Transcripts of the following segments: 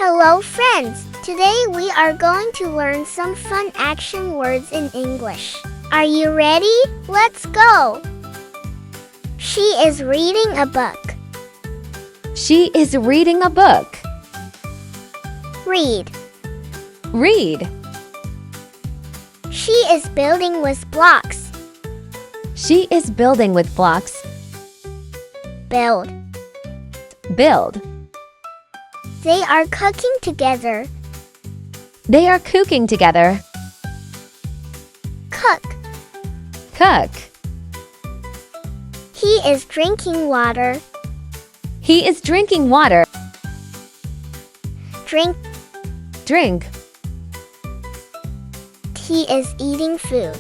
Hello friends! Today we are going to learn some fun action words in English. Are you ready? Let's go! She is reading a book. She is reading a book. Read. Read. She is building with blocks. She is building with blocks. Build. Build. They are cooking together. They are cooking together. Cook. Cook. He is drinking water. He is drinking water. Drink. Drink. He is eating food.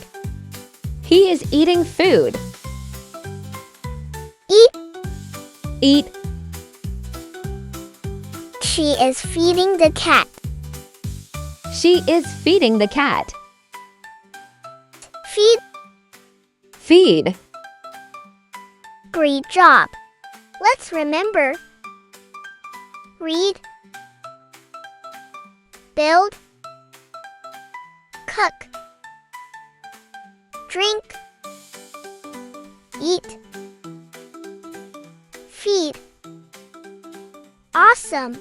He is eating food. Eat. Eat. She is feeding the cat. She is feeding the cat. Feed. Feed. Great job. Let's remember. Read. Build. Cook. Drink. Eat. Feed. Awesome!